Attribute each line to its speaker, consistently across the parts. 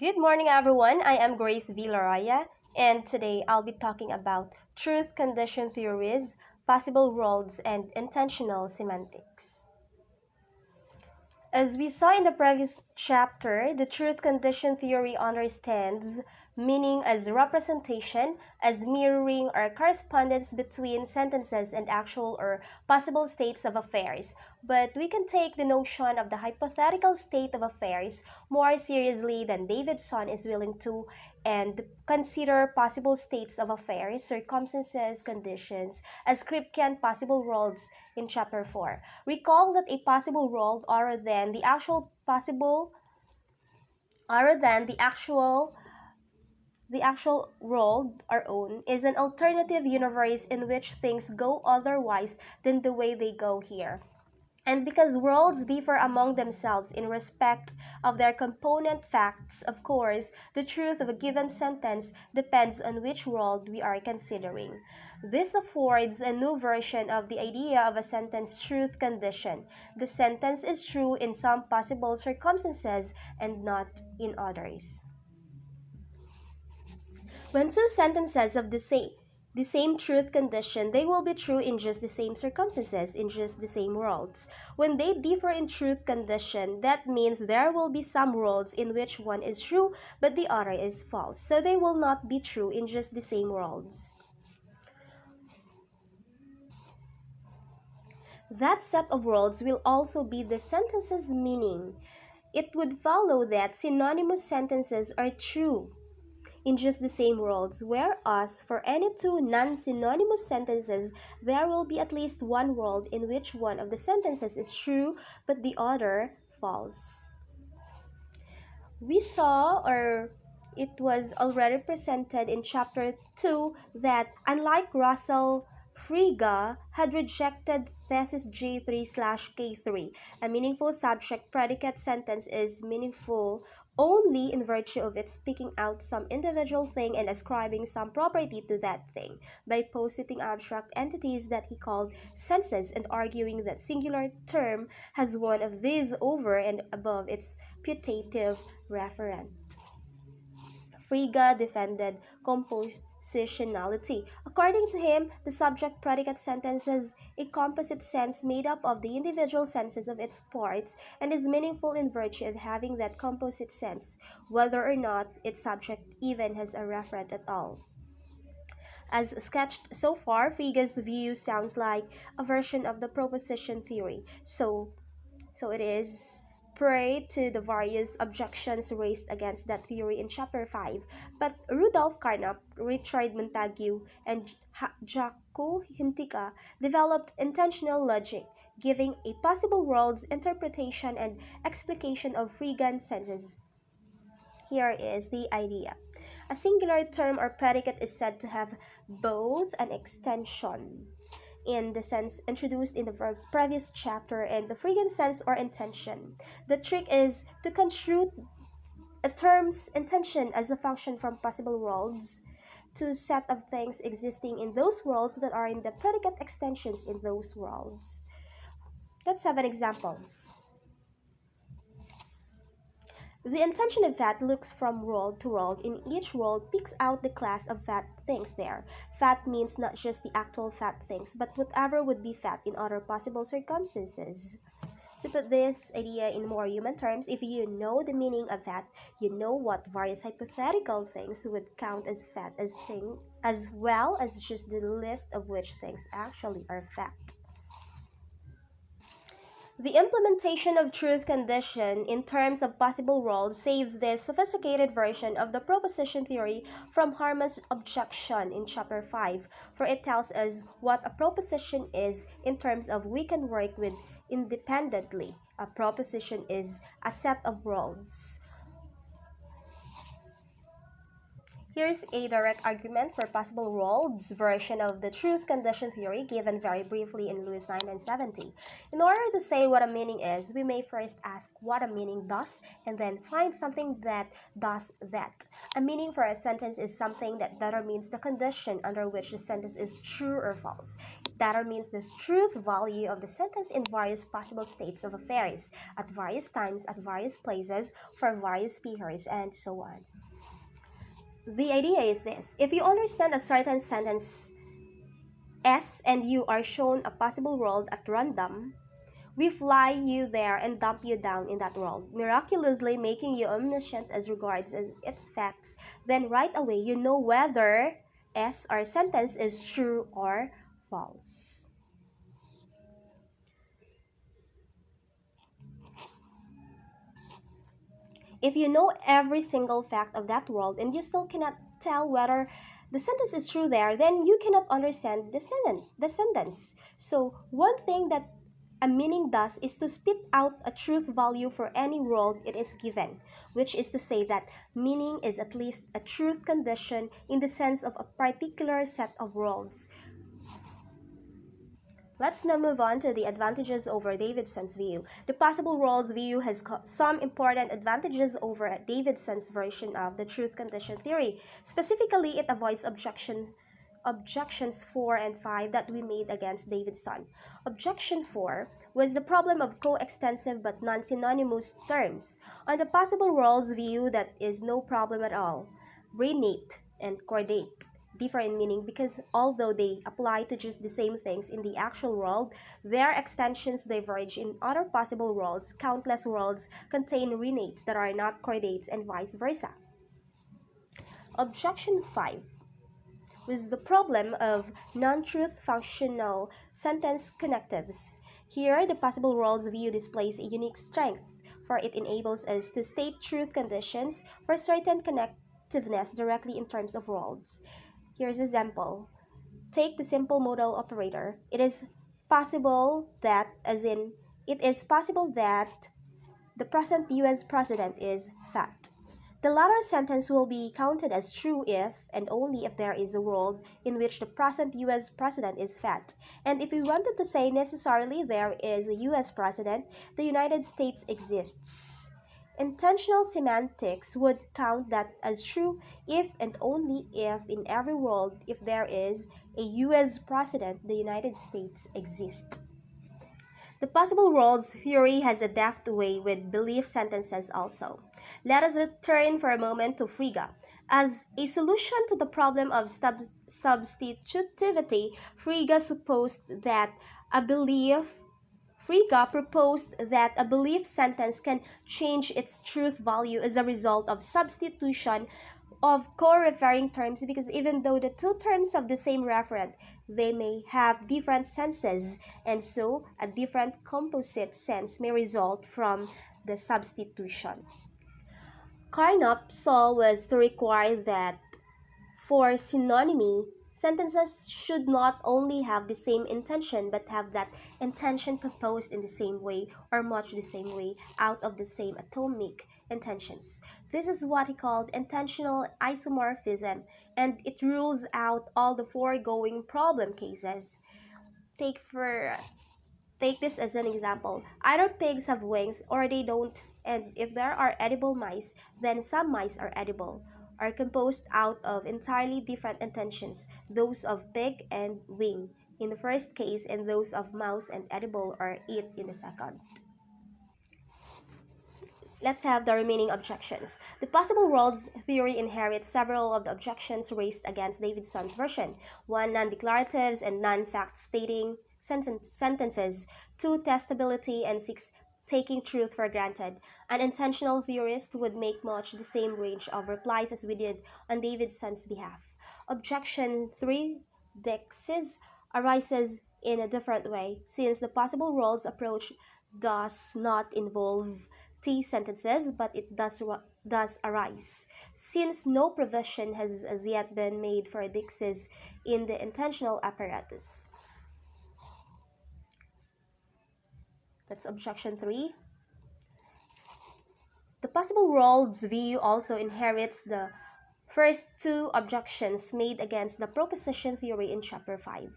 Speaker 1: Good morning, everyone. I am Grace Villaraya, and today I'll be talking about truth condition theories, possible worlds, and intentional semantics. As we saw in the previous chapter, the truth condition theory understands meaning as representation, as mirroring or correspondence between sentences and actual or possible states of affairs. But we can take the notion of the hypothetical state of affairs more seriously than Davidson is willing to and consider possible states of affairs, circumstances, conditions as Kripke possible worlds in chapter 4. Recall that a possible world other than the actual world our own is an alternative universe in which things go otherwise than the way they go here. And because worlds differ among themselves in respect of their component facts, of course, the truth of a given sentence depends on which world we are considering. This affords a new version of the idea of a sentence truth condition. The sentence is true in some possible circumstances and not in others. When two sentences of the same truth condition, they will be true in just the same circumstances, in just the same worlds. When they differ in truth condition, that means there will be some worlds in which one is true but the other is false. So they will not be true in just the same worlds. That set of worlds will also be the sentence's meaning. It would follow that synonymous sentences are true in just the same worlds, whereas for any two non-synonymous sentences, there will be at least one world in which one of the sentences is true but the other false. We saw, or it was already presented in chapter 2, that unlike Russell, Frege had rejected thesis G3/K3. A meaningful subject-predicate sentence is meaningful only in virtue of its picking out some individual thing and ascribing some property to that thing, by positing abstract entities that he called senses and arguing that singular term has one of these over and above its putative referent. Frege defended compositionality. According to him, the subject-predicate sentence has a composite sense made up of the individual senses of its parts and is meaningful in virtue of having that composite sense, whether or not its subject even has a referent at all. As sketched so far, Frege's view sounds like a version of the proposition theory. So it is prey to the various objections raised against that theory in chapter 5. But Rudolf Carnap, Richard Montague, and Jacques Hintika developed intensional logic, giving a possible world's interpretation and explication of Frege's senses. Here is the idea. A singular term or predicate is said to have both an extension in the sense introduced in the previous chapter and the Frege sense or intention. The trick is to construe a term's intention as a function from possible worlds to set of things existing in those worlds that are in the predicate extensions in those worlds. Let's have an example. The intention of fat looks from world to world. In each world picks out the class of fat things there. Fat means not just the actual fat things, but whatever would be fat in other possible circumstances. To put this idea in more human terms, if you know the meaning of fat, you know what various hypothetical things would count as fat as well as just the list of which things actually are fat. The implementation of truth condition in terms of possible worlds saves this sophisticated version of the proposition theory from Harman's objection in chapter 5, for it tells us what a proposition is in terms of we can work with independently. A proposition is a set of worlds Here's a direct argument for possible worlds version of the truth condition theory given very briefly in Lewis 1970. In order to say what a meaning is, we may first ask what a meaning does and then find something that does that. A meaning for a sentence is something that determines the condition under which the sentence is true or false. It determines the truth value of the sentence in various possible states of affairs, at various times, at various places, for various speakers, and so on. The idea is this: if you understand a certain sentence S and you are shown a possible world at random, we fly you there and dump you down in that world, miraculously making you omniscient as regards its facts. Then right away you know whether S or sentence is true or false. If you know every single fact of that world and you still cannot tell whether the sentence is true there, then you cannot understand the sentence. So one thing that a meaning does is to spit out a truth value for any world it is given, which is to say that meaning is at least a truth condition in the sense of a particular set of worlds. Let's now move on to the advantages over Davidson's view. The possible worlds view has some important advantages over Davidson's version of the truth condition theory. Specifically, it avoids objections 4 and 5 that we made against Davidson. Objection 4 was the problem of coextensive but non-synonymous terms. On the possible worlds view, that is no problem at all. Renate and chordate differ in meaning because although they apply to just the same things in the actual world, their extensions diverge in other possible worlds. Countless worlds contain renates that are not chordates and vice versa. Objection 5 was the problem of non-truth functional sentence connectives. Here, the possible worlds view displays a unique strength, for it enables us to state truth conditions for certain connectiveness directly in terms of worlds. Here's an example. Take the simple modal operator. It is possible that, as in, it is possible that the present US president is fat. The latter sentence will be counted as true if and only if there is a world in which the present US president is fat. And if we wanted to say necessarily there is a US president, the United States exists. Intentional semantics would count that as true if and only if in every world if there is a US president, the United States exists. The possible worlds theory has a deft way with belief sentences also. Let us return for a moment to Frege. As a solution to the problem of substitutivity, Frege proposed that a belief sentence can change its truth value as a result of substitution of co-referring terms, because even though the two terms have the same referent, they may have different senses, and so a different composite sense may result from the substitution. Carnop's saw was to require that for synonymy, sentences should not only have the same intention but have that intention composed in the same way or much the same way out of the same atomic intentions. This is what he called intentional isomorphism, and it rules out all the foregoing problem cases. Take for Take this as an example. Either pigs have wings or they don't, and if there are edible mice, then some mice are edible, are composed out of entirely different intentions, those of pig and wing in the first case, and those of mouse and edible or eat in the second. Let's have the remaining objections. The possible worlds theory inherits several of the objections raised against Davidson's version. 1. Non-declaratives and non-fact stating sentences. 2. Testability, and 6. Taking truth for granted. An intentional theorist would make much the same range of replies as we did on Davidson's behalf. Objection 3. Dexis arises in a different way, since the possible worlds approach does not involve T sentences, but it does arise. Since no provision has as yet been made for dixes in the intentional apparatus. That's objection 3. The possible world's view also inherits the First, two objections made against the proposition theory in Chapter 5: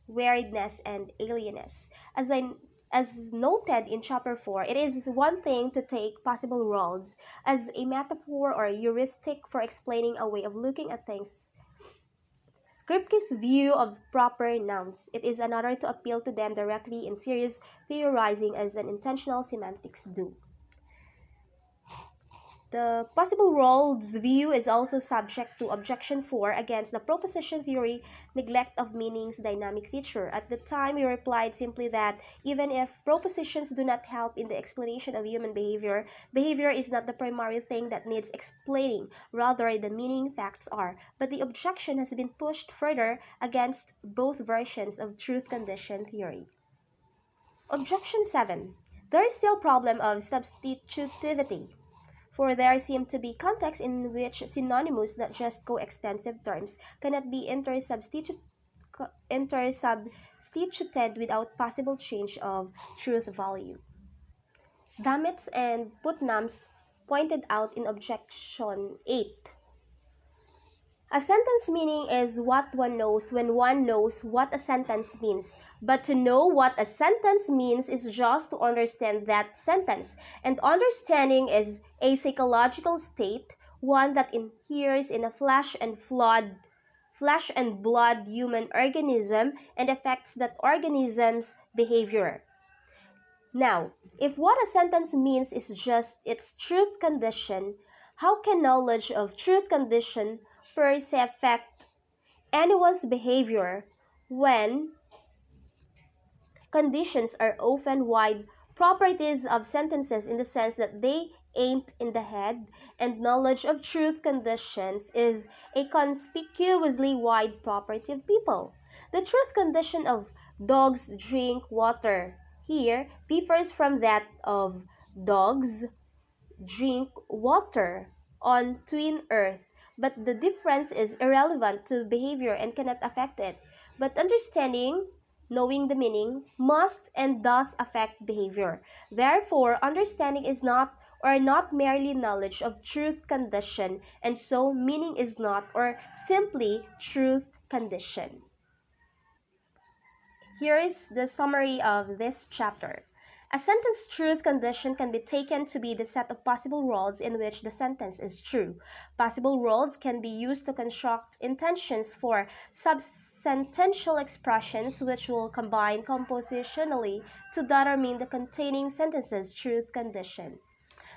Speaker 1: weirdness and alienness. As noted in Chapter 4, it is one thing to take possible worlds as a metaphor or heuristic for explaining a way of looking at things. Kripke's view of proper nouns. It is another to appeal to them directly in serious theorizing as an intentional semantics do. The possible worlds view is also subject to objection 4 against the proposition theory neglect of meaning's dynamic feature. At the time, we replied simply that even if propositions do not help in the explanation of human behavior, behavior is not the primary thing that needs explaining, rather the meaning facts are. But the objection has been pushed further against both versions of truth condition theory. Objection 7. There is still problem of substitutivity. For there seem to be contexts in which synonymous, not just coextensive terms, cannot be intersubstituted without possible change of truth value. Damitz and Putnam's pointed out in objection 8. A sentence meaning is what one knows when one knows what a sentence means. But to know what a sentence means is just to understand that sentence. And understanding is a psychological state, one that inheres in a flesh and blood human organism and affects that organism's behavior. Now, if what a sentence means is just its truth condition, how can knowledge of truth condition per se affect anyone's behavior when conditions are often wide properties of sentences in the sense that they ain't in the head, and knowledge of truth conditions is a conspicuously wide property of people? The truth condition of dogs drink water here differs from that of dogs drink water on twin earth, but the difference is irrelevant to behavior and cannot affect it. But understanding, knowing the meaning, must and does affect behavior. Therefore, understanding is not merely knowledge of truth condition, and so meaning is not or simply truth condition. Here is the summary of this chapter. A sentence truth condition can be taken to be the set of possible worlds in which the sentence is true. Possible worlds can be used to construct intensions for subsentential expressions which will combine compositionally to determine the containing sentence's truth condition.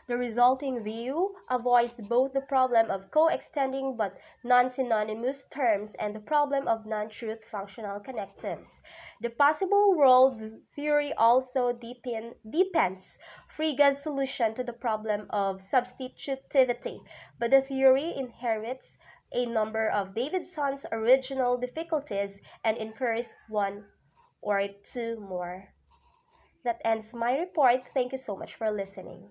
Speaker 1: The resulting view avoids both the problem of co-extending but non-synonymous terms and the problem of non-truth functional connectives. The possible worlds theory also deepens Frege's solution to the problem of substitutivity, but the theory inherits a number of Davidson's original difficulties and incurs one or two more. That ends my report. Thank you so much for listening.